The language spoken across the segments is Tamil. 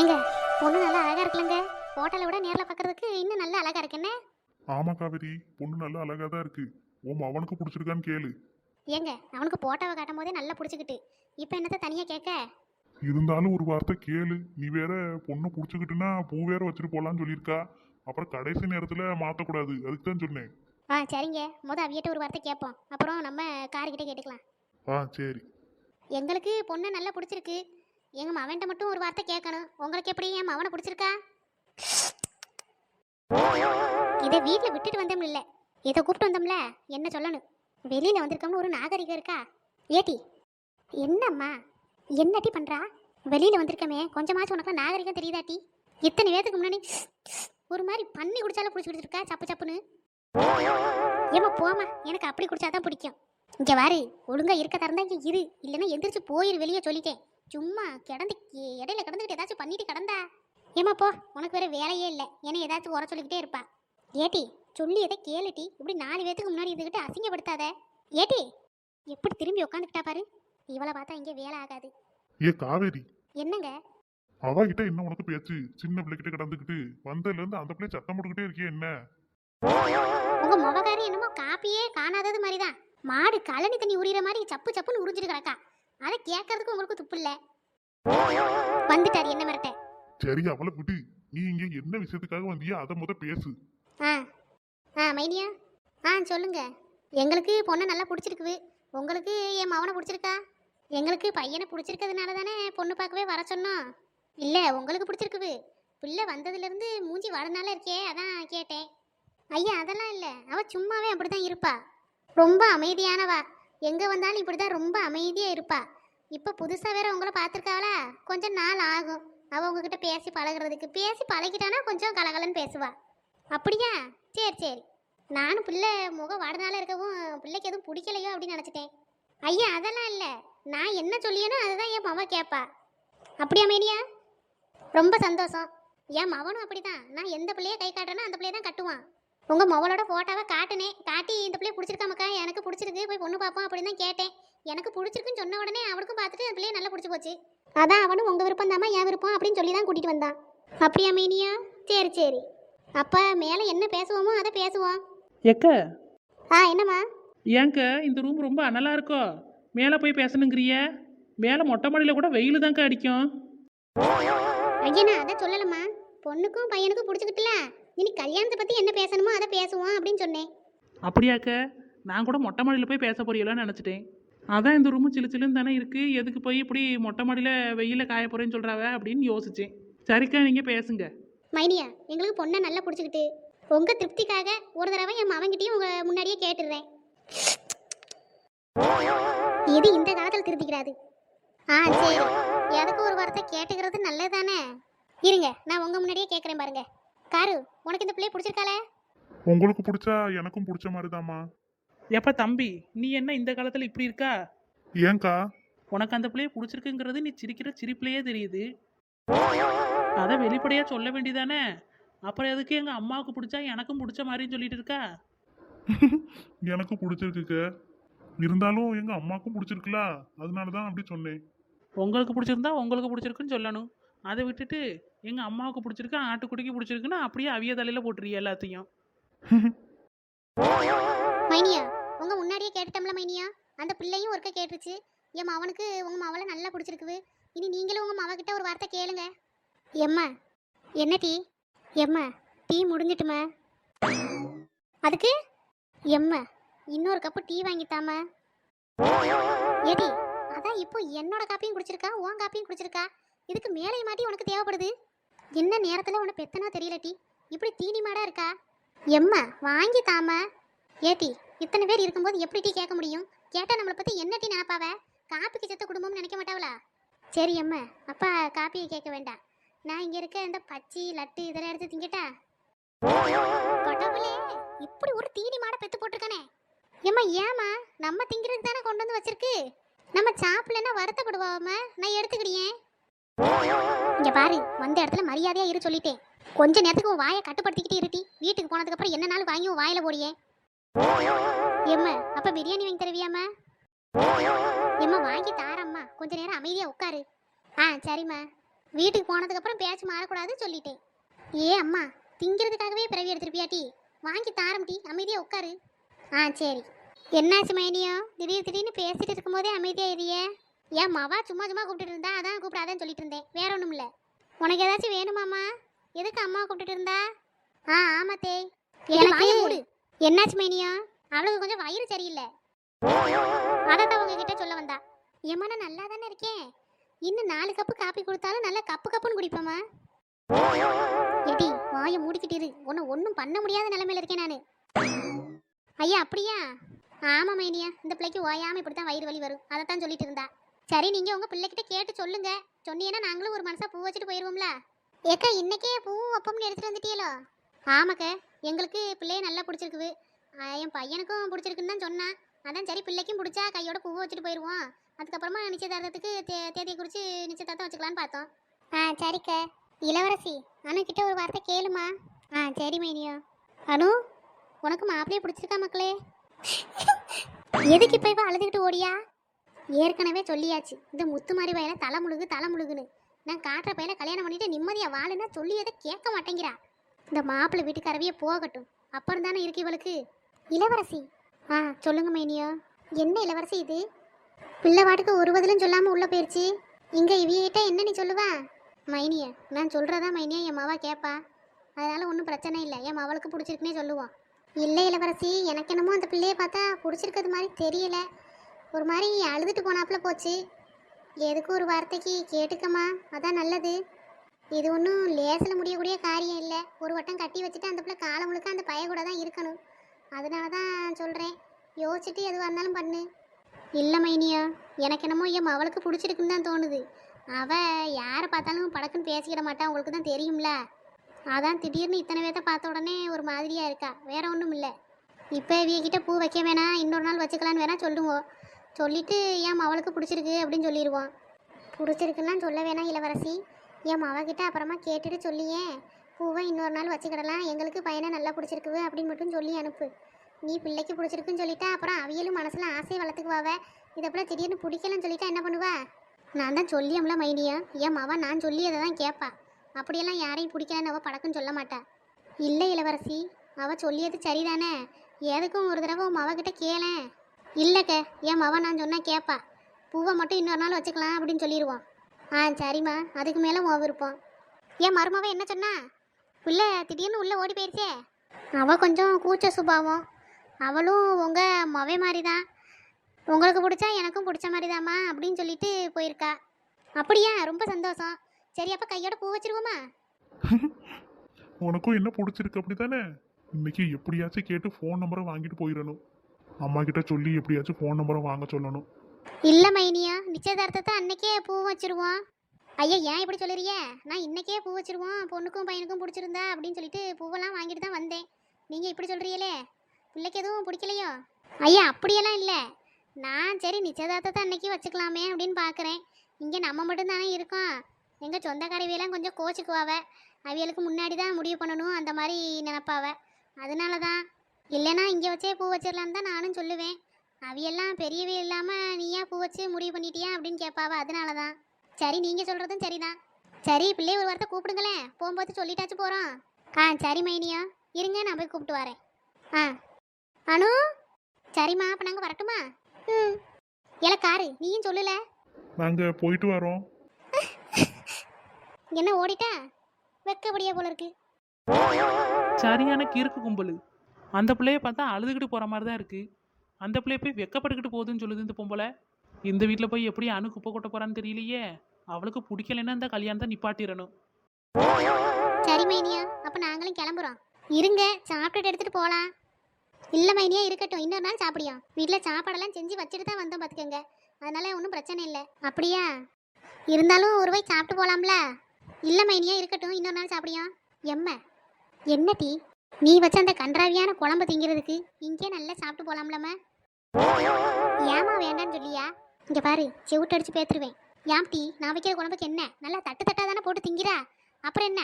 ஏங்க பொண்ணு நல்லா அழகா இருக்குல்லங்க. போட்டோல விட நேர்ல பார்க்கறதுக்கு இன்னும் நல்லா அழகா இருக்குன்னு. ஆமா காவேரி, பொண்ணு நல்லா அழகா தான் இருக்கு. உன் அவனுக்கு பிடிச்சிருக்கான்னு கேளு. ஏங்க அவனுக்கு போட்டோவை காட்டும் போதே நல்லா பிடிச்சிக்கிட்டு இப்போ என்னத்த தனியா கேட்க? இருந்தாலும் ஒரு வார்த்தை கேளு. நீ வேற பொண்ணு பிடிச்சிக்கிட்டுனா பூ வேற வச்சுட்டு போலான்னு சொல்லியிருக்கா. அப்புறம் கடைசி நேரத்துல மாத்தக்கூடாது, அதுக்கு தான் சொன்னேன். சரிங்க, அவியிட்ட ஒரு வார்த்தை கேட்போம், அப்புறம் நம்ம கார்கிட்ட கேட்டுக்கலாம். சரி. எங்களுக்கு பொண்ணு நல்லா பிடிச்சிருக்கு. எங்க மவன்கிட்ட மட்டும் ஒரு வார்த்தை கேட்கணும். உங்களுக்கு எப்படி என் மவனை பிடிச்சிருக்கா? இதை வீட்டில் விட்டுட்டு வந்தோம் இல்லை, இதை கூப்பிட்டு வந்தோம்ல, என்ன சொல்லணும்? வெளியில வந்திருக்கோம்னு ஒரு நாகரிகம் இருக்கா? ஏட்டி என்னம்மா என்னட்டி பண்றா? வெளியில வந்திருக்கமே கொஞ்சமாச்சும் உனக்கு நாகரிகம் தெரியுதாட்டி? இத்தனை பேத்துக்கு முன்னாடி ஒரு மாதிரி பண்ணி குடிச்சாலும் குடிச்சுக்கிட்டு இருக்கா சப்பு சப்புன்னு. ஏமா போமா, எனக்கு அப்படி குடிச்சாதான் பிடிக்கும். இங்க வாரு, ஒழுங்கா இருக்க தரந்தா இங்க இரு, இல்லைன்னா எந்திரிச்சு போயிரு வெளியே சொல்லிட்டேன். சும்மா கிடந்து இடையில கிடந்துக்கிட்டு ஏதாச்சும் பண்ணிட்டு கிடந்தா. ஏமா போ, உனக்கு வேற வேலையே இல்லை, ஏன்னா ஏதாச்சும் உர சொல்லிக்கிட்டே இருப்பா. ஏட்டி சொல்லி எதை கேளுட்டி, இப்படி 4 பேத்துக்கு முன்னாடி இதுகிட்ட அசிங்கப்படுத்தாத. ஏட்டி எப்படி திரும்பி உட்காந்துக்கிட்டா பாரு. இவளை பார்த்தா இங்கே வேலை ஆகாது. ஏ காவேரி, என்னங்க? அவகிட்ட என்ன உனக்கு பேச்சு? சின்ன பிள்ளைகிட்ட கிடந்துக்கிட்டு வந்ததுல இருந்து அந்த பிள்ளை சத்தம் போட்டுக்கிட்டே இருக்கியே என்ன? உங்க முகக்காரி என்னமோ காப்பியே காணாதது மாதிரிதான், மாடு கழனி தண்ணி உரியிற மாதிரி சப்பு சப்புன்னு உறிஞ்சிட்டு கிடக்கா. அதை கேட்கறதுக்கு உங்களுக்கு துப்பு இல்ல. வந்துட்டாரு என்ன மிரட்ட. சரி, அவளை விடு. நீ இங்க என்ன விஷயத்துக்காக வந்தியா அதை முத பேசு. மைனியா, சொல்லுங்க. எங்களுக்கு பொண்ணை நல்லா பிடிச்சிருக்குது. உங்களுக்கு என் மவனை பிடிச்சிருக்கா? எங்களுக்கு பையனை பிடிச்சிருக்கிறதுனால தானே பொண்ணு பார்க்கவே வர சொன்னோம். இல்லை உங்களுக்கு பிடிச்சிருக்குது. பிள்ளை வந்ததுலேருந்து மூஞ்சி வளர்னால இருக்கே, அதான் கேட்டேன். ஐயா அதெல்லாம் இல்லை, அவள் சும்மாவே அப்படி தான் இருப்பா. ரொம்ப அமைதியானவா, எங்கே வந்தாலும் இப்படி தான் ரொம்ப அமைதியாக இருப்பா. இப்போ புதுசாக வேற உங்களை பார்த்துருக்காளா, கொஞ்சம் நாள் ஆகும் அவள் உங்ககிட்ட பேசி பழகிறதுக்கு. பேசி பழகிட்டானா கொஞ்சம் கலகலன்னு பேசுவா. அப்படியா? சரி சரி. நானும் பிள்ளை முகம் வாடினால இருக்கவும் பிள்ளைக்கு எதுவும் பிடிக்கலையோ அப்படின்னு நினச்சிட்டேன். ஐயா அதெல்லாம் இல்லை, நான் என்ன சொல்லியனோ அதுதான் என் மவ கேட்பா. அப்படியா மேனியா? ரொம்ப சந்தோஷம். என் மவனும் அப்படிதான், நான் எந்த பிள்ளைய கை காட்டுறேனோ அந்த பிள்ளைய தான் கட்டுவான். உங்கள் மவளோட ஃபோட்டோவை காட்டுனேன், காட்டி இந்த பிள்ளைய பிடிச்சிருக்காமக்கா, எனக்கு பிடிச்சிருக்கு, போய் பொண்ணு பார்ப்போம் அப்படின்னு தான் கேட்டேன். எனக்கு பிடிச்சிருக்குன்னு சொன்ன உடனே அவனுக்கும் பார்த்துட்டு அந்த பிள்ளைய நல்லா பிடிச்சி போச்சு. அதான் அவனும் உங்கள் விருப்பம் தாம்மா என் விருப்பம் அப்படின்னு சொல்லி தான் கூட்டிகிட்டு வந்தான். அப்படியா மேனியா? சரி சரி. அப்போ மேலே என்ன பேசுவோமோ அதை பேசுவோம். எக்க என்னம்மா? ஏங்க இந்த ரூம் ரொம்ப அனலா இருக்கோ? மேலே போய் பேசணுங்கிறிய? மேலே மொட்டை மாடியில் கூட வெயில் தாங்க அடிக்கும். ஐயனா அதை சொல்லலம்மா, பொண்ணுக்கும் பையனுக்கும் பிடிச்சிக்கிட்டுல, இனி கல்யாணத்தை பற்றி என்ன பேசணுமோ அதை பேசுவோம் அப்படின்னு சொன்னேன். அப்படியாக்க, நான் கூட மொட்டை மாடியில் போய் பேச போறீங்களான்னு நினச்சிட்டேன். அதான் இந்த ரூமு சிலு சிலுன்னு தானே இருக்குது, எதுக்கு போய் இப்படி மொட்டை மாடியில் வெயிலில் காய போகிறேன்னு சொல்கிறாவ அப்படின்னு யோசித்தேன். சரிக்கா, நீங்கள் பேசுங்க. மைனியா, எங்களுக்கு பொண்ணை நல்லா பிடிச்சிக்கிட்டு, உங்கள் திருப்திக்காக ஒரு தடவை என் மவன்கிட்டையும் உங்கள் முன்னாடியே கேட்டுடுறேன். இது இந்த காலத்தில் திருத்திக்கிறாது. சரி, எதுக்கு ஒரு வார்த்தை கேட்டுக்கிறது நல்லது தானே. இருங்க, நான் உங்கள் முன்னாடியே கேட்குறேன் பாருங்க. காரு, உனக்கு இந்த பிள்ளைய பிடிச்சிருக்காளே? உங்களுக்கு பிடிச்சா எனக்கும் பிடிச்ச மாதிரிதாம்மா. எப்ப தம்பி, நீ என்ன இந்த காலத்தில் இப்படி இருக்கா? ஏன்கா? உனக்கு அந்த பிள்ளைய பிடிச்சிருக்குங்கிறது நீ சிரிக்கிற சிரிப்பிலேயே தெரியுது. அதை வெளிப்படையாக சொல்ல வேண்டியதானே? அப்புறம் எதுக்கு எங்கள் அம்மாவுக்கு பிடிச்சா எனக்கும் பிடிச்ச மாதிரின்னு சொல்லிட்டு இருக்கா? எனக்கு பிடிச்சிருக்குக்க, இருந்தாலும் எங்க அம்மாக்கும் பிடிச்சிருக்குல, அதனாலதான் அப்படி சொன்னேன். உங்களுக்கு பிடிச்சிருந்தா உங்களுக்கு பிடிச்சிருக்குன்னு சொல்லணும். அதை விட்டுட்டு எங்கள் அம்மாவுக்கு பிடிச்சிருக்கு, ஆட்டுக்குட்டிக்கு பிடிச்சிருக்குன்னா அப்படியே அவிய தலையில் போட்டுருீ எல்லாத்தையும். மைனியா, உங்க முன்னாடியே கேட்டுட்டோம்ல மைனியா, அந்த பிள்ளையும் ஒருக்க கேட்டுருச்சு. என் மவனுக்கு உங்க மவளை நல்லா பிடிச்சிருக்குது. இனி நீங்களும் உங்க மவ கிட்ட ஒரு வார்த்தை கேளுங்க. எம்மா என்ன டீ? எம்மா டீ முடிஞ்சிட்டுமா? அதுக்கு எம்மா இன்னொரு கப்பு டீ வாங்கித்தாமா. ஏடி அதான் இப்போ என்னோட காப்பியும் குடிச்சிருக்கா, உன் காப்பியும் குடிச்சிருக்கா, இதுக்கு மேலே மாட்டி உனக்கு தேவைப்படுது. என்ன நேரத்தில் உனக்கு பெத்தனா தெரியல டீ, இப்படி தீனி மாடா இருக்கா. எம்மா வாங்கி தாமா. ஏட்டி இத்தனை பேர் இருக்கும்போது எப்படி டீ கேட்க முடியும்? கேட்டால் நம்மளை பற்றி என்ன டீ நினைப்பாவ? காப்பிக்கு செத்த குடும்பம்னு நினைக்க மாட்டாவளா? சரி அம்மா, அப்பா காப்பியை கேட்க வேண்டாம், நான் இங்கே இருக்க இந்த பச்சி லட்டு இதெல்லாம் எடுத்து திங்கிட்டா. கடவுளே, இப்படி ஒரு தீனி மாடை பெத்து போட்டிருக்கானே. ஏம்மா ஏமா, நம்ம திங்கிறதுக்கு தானே கொண்டு வந்து வச்சிருக்கு, நம்ம சாப்பிடலன்னா வருத்தப்படுவாம. நான் எடுத்துக்கிடியேன். இங்க பாரு, வந்த இடத்துல மரியாதையா இரு சொல்லிட்டேன். கொஞ்ச நேரத்துக்கு உன் வாயை கட்டுப்படுத்திக்கிட்டு இருட்டி, வீட்டுக்கு போனதுக்கு அப்புறம் என்ன நாள் வாங்கி உன் வாயில போடியே. எம்மா அப்ப பிரியாணி வாங்கி தருவியாம்மா? எம்மா வாங்கி தாரம்மா, கொஞ்ச நேரம் அமைதியா உட்காரு. சரிம்மா. வீட்டுக்கு போனதுக்கப்புறம் பேச்சு மாறக்கூடாது சொல்லிட்டேன். ஏ அம்மா, திங்கிறதுக்காகவே பிறவி எடுத்துருப்பியா டீ? வாங்கி தாரம் டீ, அமைதியாக உட்காரு. ஆ சரி. என்னாச்சு மைனியோ, திடீர்னு பேசிட்டு இருக்கும்போதே அமைதியாகிறியே? ஏன் மவா சும்மா கூப்பிட்டுட்டு இருந்தா, அதான் கூப்பிடாதேன்னு சொல்லிட்டு இருந்தேன், வேற ஒன்றும் இல்லை. உனக்கு ஏதாச்சும் வேணுமாம்மா? எதுக்கு அம்மா கூப்பிட்டுட்டு இருந்தா? ஆமாத்தே. எனக்கு என்னாச்சு மைனியோ? அவளுக்கு கொஞ்சம் வயிறு சரியில்லை, அதான் உங்ககிட்ட சொல்ல வந்தா. ஏம்மா நான் நல்லா தானே இருக்கேன், இன்னும் 4 கப்பு காப்பி கொடுத்தாலும் நல்லா கப்புன்னு குடிப்போமா? ஏடி வாயை மூடிக்கிட்டு இரு, உன்னை ஒன்றும் பண்ண முடியாத நிலைமையில இருக்கேன் நான். ஐயா அப்படியா? ஆமாம் மைனியா, இந்த பிள்ளைக்கு ஓயாமல் இப்படி தான் வயிறு வலி வரும், அதைத்தான் சொல்லிட்டு இருந்தா. சரி நீங்கள் உங்கள் பிள்ளைகிட்ட கேட்டு சொல்லுங்க, சொன்னீங்கன்னா நாங்களும் ஒரு மனசா பூ வச்சுட்டு போயிடுவோம்ல. ஏக்கா இன்னைக்கே பூ அப்பம்னு எடுத்துட்டு வந்துட்டியலோ? ஆமாக்க, எங்களுக்கு பிள்ளைய நல்லா பிடிச்சிருக்குது, என் பையனுக்கும் பிடிச்சிருக்குன்னு தான் சொன்னான். அதான் சரி பிள்ளைக்கும் பிடிச்சா கையோட பூவை வச்சுட்டு போயிடுவோம், அதுக்கப்புறமா நிச்சயதார்த்தத்துக்கு தேதியை குறித்து நிச்சயதார்த்தம் வச்சுக்கலான்னு பார்த்தோம். சரிக்க. இளவரசி அனுக்கிட்ட ஒரு வார்த்தை கேளுமா? சரி மைனியோ. அனு, உனக்கு மாப்பிள்ளைய பிடிச்சிருக்கா மக்களே? எதுக்கு இப்போ இப்போ அழுதுகிட்டு ஓடியா? ஏற்கனவே சொல்லியாச்சு, இந்த முத்து மாதிரி பையனை தலை முழுகுன்னு. நான் காட்டுற பையனை கல்யாணம் பண்ணிட்டு நிம்மதியாக வாழுன்னா சொல்லி எதை கேட்க மாட்டேங்கிறா. இந்த மாப்பிள்ளை வீட்டுக்காரவியே போகட்டும், அப்புறம் தானே இருக்கு இவளுக்கு. இளவரசி சொல்லுங்க மைனியோ. என்ன இளவரசி இது, பிள்ளை வாட்டுக்கு ஒரு பதிலும் சொல்லாமல் உள்ளே போயிடுச்சு. இங்கே இவியிட்ட என்ன நீ சொல்லுவா? மைனியா, நான் சொல்கிறதா மைனியா என் மாவா கேட்பா, அதனால் ஒன்றும் பிரச்சனை இல்லை, என் மாவளுக்கு பிடிச்சிருக்குன்னே சொல்லுவோம். இல்லை இளவரசி, எனக்கு என்னமோ அந்த பிள்ளையை பார்த்தா பிடிச்சிருக்கிறது மாதிரி தெரியல, ஒரு மாதிரி அழுதுட்டு போனாப்புல போச்சு. எதுக்கு ஒரு வார்த்தைக்கு கேட்டுக்கம்மா, அதான் நல்லது. இது ஒன்றும் லேசில் முடியக்கூடிய காரியம் இல்லை, ஒரு வட்டம் கட்டி வச்சுட்டு அந்த பிள்ளை காலம் முழுக்க அந்த பைய கூட தான் இருக்கணும், அதனால தான் சொல்கிறேன், யோசிச்சுட்டு எதுவாக இருந்தாலும் பண்ணு. இல்லை மைனியா, எனக்கு என்னமோ என் அவளுக்கு பிடிச்சிருக்குன்னு தான் தோணுது. அவள் யாரை பார்த்தாலும் படக்குன்னு பேசிக்கிட மாட்டான், உங்களுக்கு தான் தெரியும்ல. அதான் திடீர்னு இத்தனை பேர்த்த பார்த்த உடனே ஒரு மாதிரியாக இருக்கா, வேற ஒன்றும் இல்லை. இப்போ இவகிட்ட பூ வைக்க வேணாம், இன்னொரு நாள் வச்சுக்கலான்னு வேணால் சொல்லுவோம், சொல்லிவிட்டு ஏன் அவளுக்கு பிடிச்சிருக்கு அப்படின்னு சொல்லிடுவோம். பிடிச்சிருக்குன்னா சொல்ல வேணாம் இளவரசி, என் அவகிட்ட அப்புறமா கேட்டுட்டு சொல்லியே, பூவை இன்னொரு நாள் வச்சுக்கிடலாம், எங்களுக்கு பையனை நல்லா பிடிச்சிருக்கு அப்படின்னு மட்டும் சொல்லி அனுப்பு. நீ பிள்ளைக்கு பிடிச்சிருக்குன்னு சொல்லிட்டா அப்புறம் அவியலும் மனசில் ஆசையை வளர்த்துக்குவாவ, இதை போல் திடீர்னு பிடிக்கலன்னு சொல்லிட்டா என்ன பண்ணுவா? நான் தான் சொல்லியம்ல மைனியா, என் மாவா நான் சொல்லி அதை தான் கேட்பா, அப்படியெல்லாம் யாரையும் பிடிக்கலன்னு அவள் படக்குன்னு சொல்ல மாட்டா. இல்லை இளவரசி, அவள் சொல்லியது சரிதானே, எதுக்கும் ஒரு தடவை உன் மவகிட்ட கேளேன். இல்லைக்க, என் மவ நான் சொன்னால் கேட்பா, பூவை மட்டும் இன்னொரு நாள் வச்சுக்கலாம் அப்படின்னு சொல்லிடுவோம். சரிம்மா, அதுக்கு மேலே உன் விருப்பம். என் மருமவ என்ன சொன்னா? பிள்ளை திடீர்னு உள்ளே ஓடி போயிடுச்சே. அவள் கொஞ்சம் கூச்ச சுபாவம், அவளும் உங்கள் மவை மாதிரி தான், உங்களுக்கு பிடிச்சா எனக்கும் பிடிச்ச மாதிரி தாம்மா அப்படின்னு சொல்லிட்டு போயிருக்கா. அப்படியா? ரொம்ப சந்தோஷம். சரி, அப்போ கையோட பூ வச்சிருவோமா? உனக்கும் என்ன பிடிச்சிருக்கு அப்படி தானே? இன்னைக்கு எப்படியாச்சும் கேட்டு ஃபோன் நம்பரை வாங்கிட்டு போயிடணும், அம்மா கிட்ட சொல்லி எப்படியாச்சும் ஃபோன் நம்பரை வாங்க சொல்லணும். இல்லை மைனியா, நிச்சயதார்த்தத்தை அன்னைக்கே பூ வச்சிருவோம். ஐயா ஏன் இப்படி சொல்லுறிய? நான் இன்னைக்கே பூ வச்சிருவோம், பொண்ணுக்கும் பையனுக்கும் பிடிச்சிருந்தா அப்படின்னு சொல்லிட்டு பூவெல்லாம் வாங்கிட்டு தான் வந்தேன். நீங்கள் இப்படி சொல்கிறீங்களே, பிள்ளைக்கு எதுவும் பிடிக்கலையோ? ஐயா அப்படியெல்லாம் இல்லை, நான் சரி நிச்சயதார்த்தத்தை அன்னைக்கு வச்சுக்கலாமே அப்படின்னு பார்க்குறேன். இங்கே நம்ம மட்டும்தானே இருக்கோம், எங்கள் சொந்தக்காரவியெல்லாம் கொஞ்சம் கோச்சுக்குவாவ, அவியலுக்கு முன்னாடி தான் முடிவு பண்ணணும் அந்த மாதிரி நினப்பாவ, அதனால தான். இல்லைன்னா இங்கே வச்சே பூ வச்சிடலான்னு தான் நானும் சொல்லுவேன். அவியெல்லாம் பெரியவே இல்லாமல் நீயா பூ வச்சு முடிவு பண்ணிட்டியா அப்படின்னு கேட்பாவ, அதனால தான். சரி, நீங்கள் சொல்கிறதும் சரிதான். சரி, பிள்ளைய ஒரு வார்த்தை கூப்பிடுங்களேன், போகும்போது சொல்லிட்டாச்சு போகிறோம். சரி மைனியா, இருங்க நான் போய் கூப்பிட்டு வரேன். அனு, சரிம்மா, அப்போ நாங்கள் வரட்டுமா? இல்லை காரு, நீயும் சொல்லல. நாங்கள் போயிட்டு வரோம். என்ன ஓடிட்டா? வெக்கப்படியா போல இருக்கு. சரியான கிறுக்கு கும்பல், அந்த பிள்ளைய பார்த்தா அழுதுகிட்டு போகிற மாதிரி தான் இருக்குது, அந்த பிள்ளைய போய் வெக்கப்பட்டுக்கிட்டு போகுதுன்னு சொல்லுது இந்த பொம்பளை. இந்த வீட்டில் போய் எப்படி அணு குப்பை கொட்ட போகிறான்னு தெரியலையே, அவளுக்கு பிடிக்கலைன்னா இந்த கல்யாணத்தை நிப்பாட்டிடணும். சரி மைனியா, அப்போ நாங்களும் கிளம்புறோம். இருங்க, சாப்பிட்டுட்டு எடுத்துகிட்டு போகலாம். இல்லை மைனியா இருக்கட்டும், இன்னொரு நாள் சாப்பிடியோம், வீட்டில் சாப்பாடெல்லாம் செஞ்சு வச்சுட்டு தான் வந்தோம் பார்த்துக்கோங்க, அதனால ஒன்றும் பிரச்சனை இல்லை. அப்படியா? இருந்தாலும் ஒரு வாய் சாப்பிட்டு போகலாம்ல? இல்லை மைனியா இருக்கட்டும், இன்னொரு நாள் சாப்பிடியோம். என்ன டீ, நீ வச்ச அந்த கன்றாவியான குழம்பு திங்கிறதுக்கு இங்கே நல்லா சாப்பிட்டு போகலாம்லம்மா? ஏமா வேண்டான்னு சொல்லியா? இங்கே பாரு, செவிட்டு அடிச்சு பேத்துருவேன். ஏம் டீ, நான் வைக்கிற குழம்புக்கு என்ன நல்லா தட்டு தட்டாக தானே போட்டு திங்கிறா, அப்புறம் என்ன?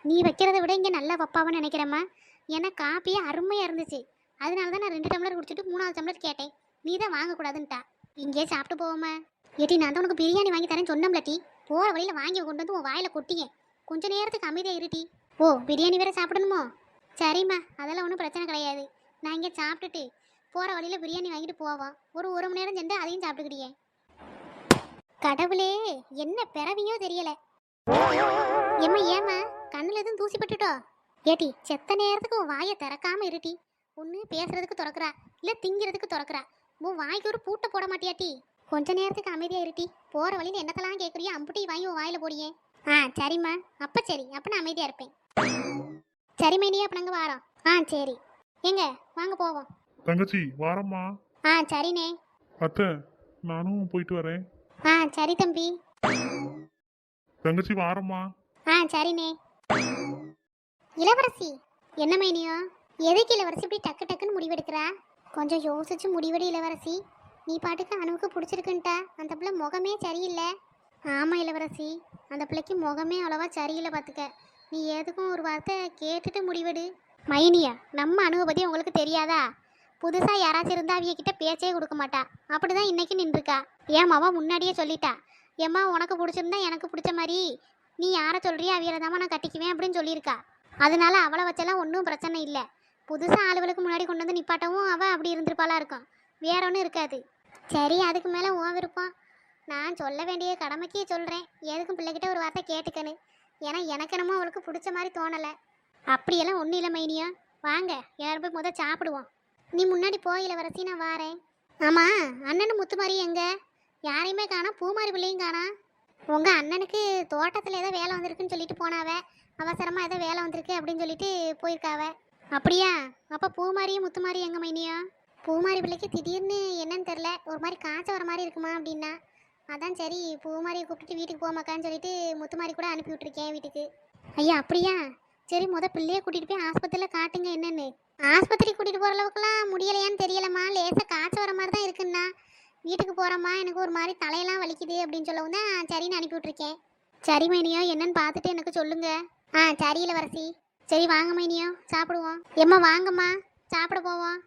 நீ வைக்கிறத விட இங்கே நல்லா வைப்பாவன்னு நினைக்கிறேம்மா. ஏன்னா காப்பியே அருமையாக இருந்துச்சு, அதனால தான் நான் 2 டம்ளர் குடிச்சிட்டு 3வது டம்ளர் கேட்டேன், நீ தான் வாங்கக்கூடாதுன்ட்டா. இங்கே சாப்பிட்டு போவோம்மா. ஏட்டி, நான் தான் உனக்கு பிரியாணி வாங்கி தரேன்னு சொன்னோம்ல டீ, போகிற வழியில் வாங்கி கொண்டு வந்து உன் வாயில் கொட்டிங்க. கொஞ்ச நேரத்துக்கு அமைதியாக இருட்டி. ஓ, பிரியாணி வேற சாப்பிடணுமோ? சரிம்மா, அதெல்லாம் ஒன்றும் பிரச்சனை கிடையாது. நான் இங்கே சாப்பிட்டுட்டு போகிற வழியில் பிரியாணி வாங்கிட்டு போவோம். ஒரு மணி நேரம் சென்று அதையும் சாப்பிட்டுக்கிட்டியே. கடவுளே, என்ன பிறவியோ தெரியல. ஏம்மா கண்ணில் எதுவும் தூசி பட்டுட்டோ? ஏட்டி, செத்த நேரத்துக்கு உன் வாயை திறக்காம இருட்டி. ஒன்று பேசுறதுக்கு திறக்கிறா, இல்லை திங்கிறதுக்கு திறக்கிறா. உன் வாய்க்கு ஒரு பூட்டை போட மாட்டியாட்டி? கொஞ்ச நேரத்துக்கு அமைதியாக இருட்டி. போகிற வழியில் என்னத்தெல்லாம் கேட்குறியோ அம்புட்டி வாங்கி உன் வாயில் போடியே. சரிம்மா, அப்போ சரி, அப்போ நான் அமைதியாக இருப்பேன். சரி மைனியா, அப்போ நாங்கள் வாரோம். சரி, எங்க வாங்க போவோம். தங்கச்சி வாரம்மா. சரிண்ணே. அத்தை, நானும் போயிட்டு வரேன். சரி தம்பி. தங்கச்சி வாரம்மா. சரிண்ணே. இளவரசி, என்ன மைனியோ? எதுக்கு இளவரசி இப்படி டக்கு டக்குன்னு முடிவெடுக்கிறா? கொஞ்சம் யோசிச்சு முடிவெடு இளவரசி. நீ பாட்டுக்கு அணுவுக்கு பிடிச்சிருக்குன்ட்டா, அந்த பிள்ளை முகமே சரியில்லை. ஆமாம் இளவரசி, அந்த பிள்ளைக்கு முகமே அவ்வளோவா சரியில்லை பார்த்துக்க. நீ எதுக்கும் ஒரு வார்த்தை கேட்டுட்டு முடிவெடு. மைனியா, நம்ம அணுவை பற்றி உங்களுக்கு தெரியாதா? புதுசாக யாராச்சும் இருந்தால் அவிய கிட்ட பேச்சே கொடுக்க மாட்டா. அப்படி தான் இன்றைக்கி நின்றுருக்கா. ஏன் அவ முன்னாடியே சொல்லிட்டா, ஏம்மா உனக்கு பிடிச்சிருந்தா எனக்கு பிடிச்ச மாதிரி நீ யாரை சொல்கிறியோ அவியலை தாம்மா நான் கட்டிக்குவேன் அப்படின்னு சொல்லியிருக்கா. அதனால அவளை வச்செல்லாம் ஒன்றும் பிரச்சனை இல்லை. புதுசாக ஆளுகளுக்கு முன்னாடி கொண்டு வந்து நிப்பாட்டவும் அவள் அப்படி இருந்திருப்பாளா இருக்கும், வேற ஒன்றும் இருக்காது. சரி, அதுக்கு மேலே உன் விருப்பம். நான் சொல்ல வேண்டிய கடமைக்கு சொல்கிறேன். எதுக்கும் பிள்ளைகிட்ட ஒரு வார்த்தை கேட்டுக்கணும். ஏன்னா எனக்கு என்னமோ அவளுக்கு பிடிச்ச மாதிரி தோணலை. அப்படியெல்லாம் ஒன்றும் இல்லை மைனியா. வாங்க யாரும் போய் முதல் சாப்பிடுவோம். நீ முன்னாடி போய் இளவரசி, நான் வாரேன். ஆமாம், அண்ணனும் முத்துமாரி எங்க? யாரையுமே காணா, பூமாரி பிள்ளையும் காணா. உங்கள் அண்ணனுக்கு தோட்டத்தில் ஏதோ வேலை வந்திருக்குன்னு சொல்லிட்டு போனாவ. அவசரமாக ஏதோ வேலை வந்திருக்கு அப்படின்னு சொல்லிட்டு போயிருக்காவ. அப்படியா? அப்போ பூமாரியும் முத்துமாரி எங்க மைனியா? பூமாரி பிள்ளைக்கு திடீர்னு என்னன்னு தெரில, ஒரு மாதிரி காய்ச்ச வர மாதிரி இருக்குமா அப்படின்னா, அதான் சரி பூமாரியை கூப்பிட்டுட்டு வீட்டுக்கு போமாக்கான்னு சொல்லிட்டு முத்துமாரி கூட அனுப்பி விட்டுருக்கேன் வீட்டுக்கு. ஐயா அப்படியா? சரி, பிள்ளைய கூட்டிகிட்டு போய் ஆஸ்பத்திரியில் காட்டுங்க என்னன்னு. ஆஸ்பத்திரி கூட்டிகிட்டு போகிற அளவுக்குலாம் முடியலையான்னு தெரியலம்மா, லேசாக காய்ச்ச வர மாதிரி தான் இருக்குன்னா. வீட்டுக்கு போகிறம்மா, எனக்கு ஒரு மாதிரி தலையெல்லாம் வலிக்குது அப்படின்னு சொல்லவும் தான் சரின்னு அனுப்பி விட்ருக்கேன். சரி மைனியோ, என்னன்னு பார்த்துட்டு எனக்கு சொல்லுங்க. சரி இளவரசி. சரி வாங்க மைனியோ, சாப்பிடுவோம். எம்மா வாங்கம்மா, சாப்பிட போவோம்.